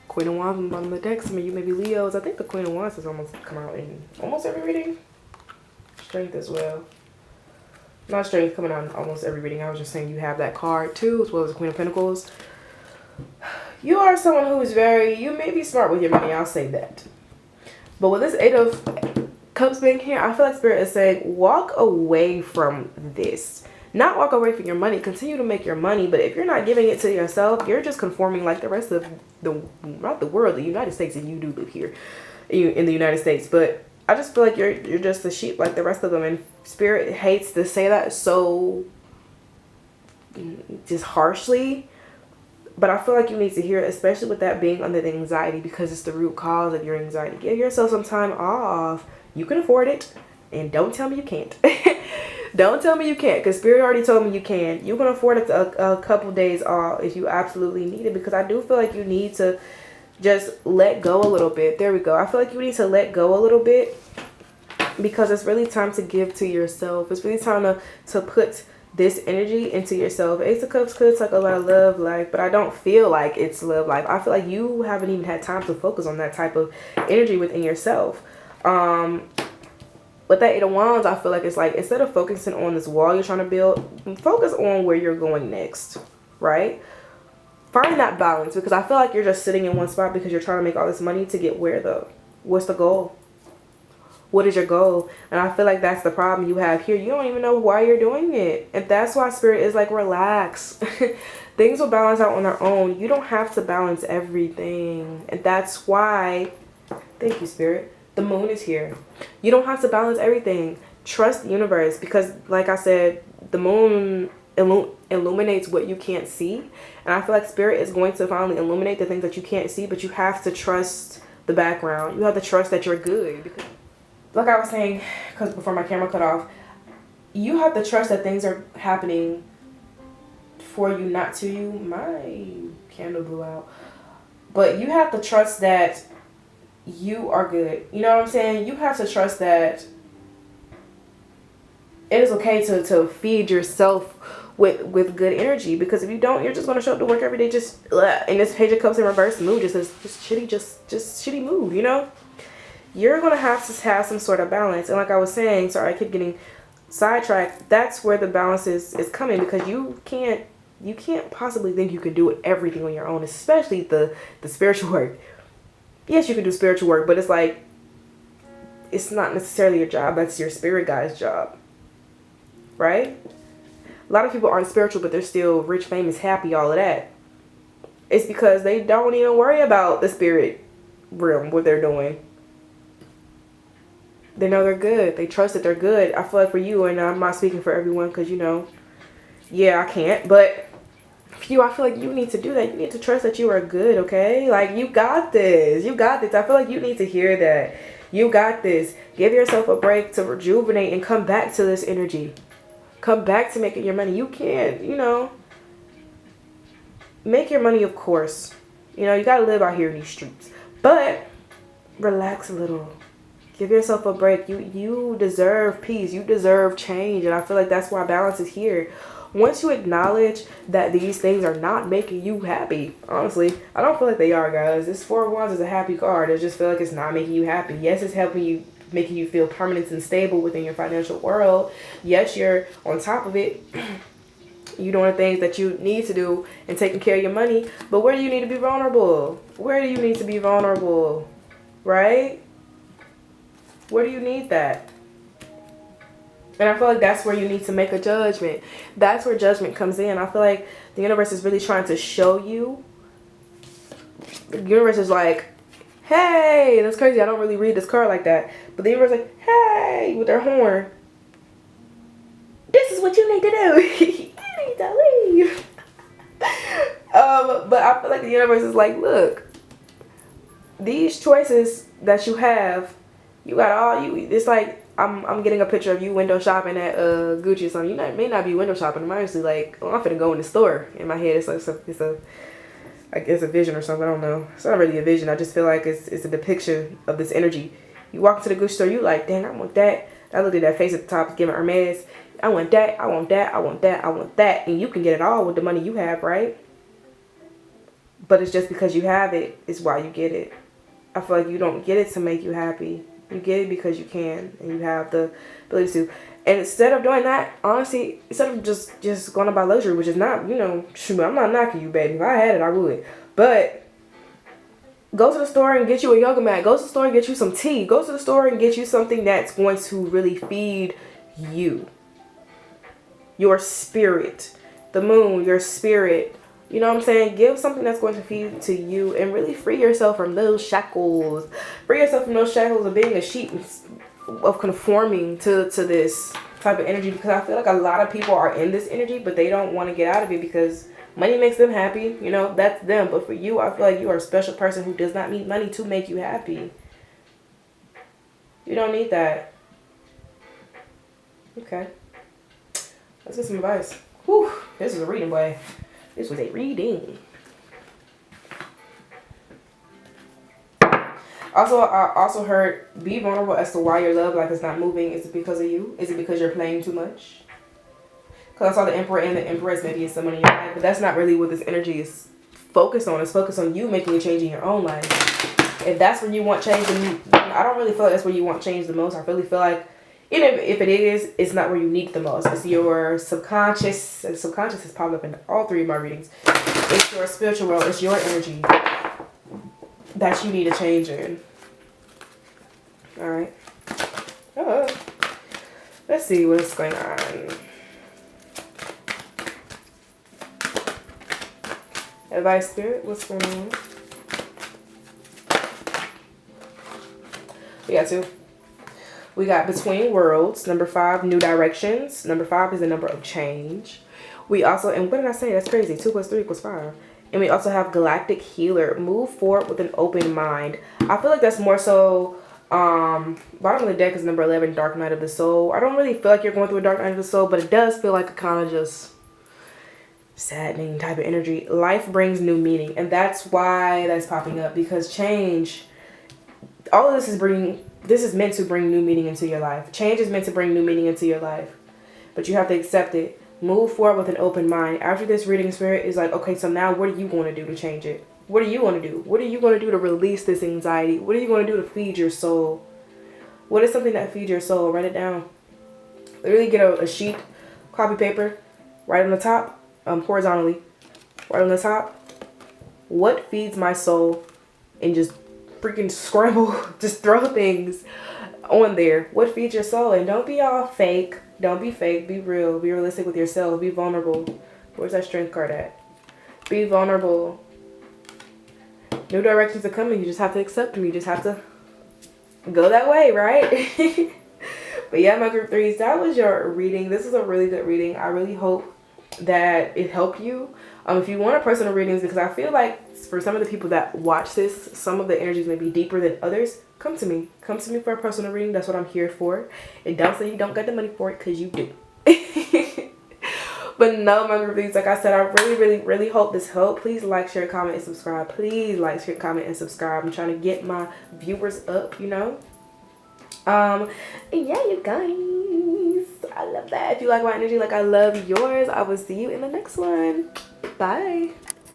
Queen of Wands on the bottom of the deck. Some of you may be Leos. I think the Queen of Wands has almost come out in almost every reading. Strength as well. Not Strength coming out in almost every reading. I was just saying you have that card too, as well as the Queen of Pentacles. You are someone who is you may be smart with your money. I'll say that. But with this Eight of Cups being here, I feel like Spirit is saying walk away from this. Not walk away from your money. Continue to make your money, but if you're not giving it to yourself, you're just conforming like the rest of not the world, the United States, and you do live here in the United States. But I just feel like you're just a sheep like the rest of them, and Spirit hates to say that so just harshly. But I feel like you need to hear it, especially with that being under the anxiety, because it's the root cause of your anxiety. Give yourself some time off. You can afford it, and don't tell me you can't. Don't tell me you can't, because Spirit already told me you can. You can afford it a couple days off if you absolutely need it, because I do feel like you need to just let go a little bit. There we go. I feel like you need to let go a little bit, because it's really time to give to yourself. It's really time to put this energy into yourself. Ace of Cups could talk about love life, but I don't feel like it's love life. I feel like you haven't even had time to focus on that type of energy within yourself. With that Eight of Wands, I feel like it's like, instead of focusing on this wall you're trying to build, focus on where you're going next, right? Find that balance, because I feel like you're just sitting in one spot because you're trying to make all this money to get where though? What's the goal? What is your goal? And I feel like that's the problem you have here. You don't even know why you're doing it. And that's why Spirit is like, relax. Things will balance out on their own. You don't have to balance everything. And that's why, thank you, Spirit, the moon is here. You don't have to balance everything. Trust the universe, because like I said, the moon illuminates what you can't see. And I feel like Spirit is going to finally illuminate the things that you can't see, but you have to trust the background. You have to trust that you're good. Because, like I was saying, because before my camera cut off, you have to trust that things are happening for you, not to you. My candle blew out. But you have to trust that you are good. You know what I'm saying? You have to trust that it is okay to feed yourself with good energy, because if you don't, you're just going to show up to work every day just in this Page of Cups in reverse mood, just shitty mood, you know? You're going to have some sort of balance. And like I was saying, sorry, I keep getting sidetracked. That's where the balance is coming, because you can't possibly think you can do it everything on your own, especially the spiritual work. Yes, you can do spiritual work, but it's like, it's not necessarily your job. That's your spirit guide's job, right? A lot of people aren't spiritual, but they're still rich, famous, happy, all of that. It's because they don't even worry about the spirit realm, what they're doing. They know they're good. They trust that they're good. I feel like for you, and I'm not speaking for everyone, because, you know, yeah, I can't. But for you, I feel like you need to do that. You need to trust that you are good, okay? Like, you got this. You got this. I feel like you need to hear that. You got this. Give yourself a break to rejuvenate and come back to this energy. Come back to making your money. You can, you know, make your money, of course. You know, you got to live out here in these streets. But relax a little. Give yourself a break. You deserve peace. You deserve change. And I feel like that's why balance is here. Once you acknowledge that these things are not making you happy, honestly, I don't feel like they are, guys. This Four of Wands is a happy card. I just feel like it's not making you happy. Yes, it's helping you, making you feel permanent and stable within your financial world. Yes, you're on top of it. You're doing the things that you need to do and taking care of your money. But where do you need to be vulnerable? Where do you need to be vulnerable? Right? Where do you need that? And I feel like that's where you need to make a judgment. That's where judgment comes in. I feel like the universe is really trying to show you. The universe is like, hey, that's crazy. I don't really read this card like that. But the universe is like, hey, with their horn. This is what you need to do. You need to leave. But I feel like the universe is like, look, these choices that you have, you got all you. It's like, I'm getting a picture of you window shopping at Gucci or something. You may not be window shopping. I'm honestly like, oh, I'm finna go in the store. In my head, it's a vision or something. I don't know. It's not really a vision. I just feel like it's a depiction of this energy. You walk into the Gucci store, you like, dang, I want that. I looked at that face at the top, giving 𝖓𝖊𝖊𝖊𝖉. I want that. I want that. I want that. I want that. And you can get it all with the money you have, right? But it's just because you have it is why you get it. I feel like you don't get it to make you happy. You get it because you can, and you have the ability to. And instead of doing that, honestly, instead of just going to buy luxury, which is not, you know, shoot, I'm not knocking you, baby. If I had it, I would. But go to the store and get you a yoga mat. Go to the store and get you some tea. Go to the store and get you something that's going to really feed you. Your spirit. The moon, your spirit. You know what I'm saying? Give something that's going to feed to you and really free yourself from those shackles. Free yourself from those shackles of being a sheep, of conforming to this type of energy. Because I feel like a lot of people are in this energy, but they don't want to get out of it because money makes them happy. You know, that's them. But for you, I feel like you are a special person who does not need money to make you happy. You don't need that. Okay. Let's get some advice. Whew. This is a reading, boy. This was a reading. Also, I also heard, be vulnerable as to why your love life is not moving. Is it because of you? Is it because you're playing too much? Because I saw the Emperor and the Empress maybe in someone in your life. But that's not really what this energy is focused on. It's focused on you making a change in your own life. If that's where you want change, then I don't really feel like that's where you want change the most. I really feel like, even if it is, it's not where you need it the most. It's your subconscious. And subconscious has popped up in all 3 of my readings. It's your spiritual world. It's your energy that you need a change in. Alright. Let's see what's going on. Advice Spirit, what's going on? We got 2. We got Between Worlds, number 5, New Directions. Number 5 is the number of change. We also, and what did I say? That's crazy. 2 plus 3 equals 5. And we also have Galactic Healer. Move forward with an open mind. I feel like that's more so, bottom of the deck is number 11, Dark Night of the Soul. I don't really feel like you're going through a Dark Night of the Soul, but it does feel like a kind of just saddening type of energy. Life brings new meaning. And that's why that's popping up. Because change, all of this is bringing, this is meant to bring new meaning into your life. Change is meant to bring new meaning into your life. But you have to accept it. Move forward with an open mind. After this reading, Spirit is like, okay, so now what are you going to do to change it? What are you going to do? What are you going to do to release this anxiety? What are you going to do to feed your soul? What is something that feeds your soul? Write it down. Literally get a sheet, copy paper, write on the top, horizontally, right on the top. What feeds my soul? And just freaking scramble, just throw things on there. What feeds your soul? And don't be all fake. Don't be fake. Be real. Be realistic with yourself. Be vulnerable. Where's that Strength card at? Be vulnerable. New directions are coming. You just have to accept them. You just have to go that way, right? But yeah, my group 3s, that was your reading. This is a really good reading. I really hope that it helped you. If you want a personal readings, because I feel like for some of the people that watch this, some of the energies may be deeper than others. Come to me. Come to me for a personal reading. That's what I'm here for. And don't say you don't get the money for it, because you do. But no, my group 3s, like I said, I really hope this helped. Please like, share, comment, and subscribe. Please like, share, comment, and subscribe. I'm trying to get my viewers up, you know. And yeah, you guys, I love that. If you like my energy like I love yours, I will see you in the next one. Bye.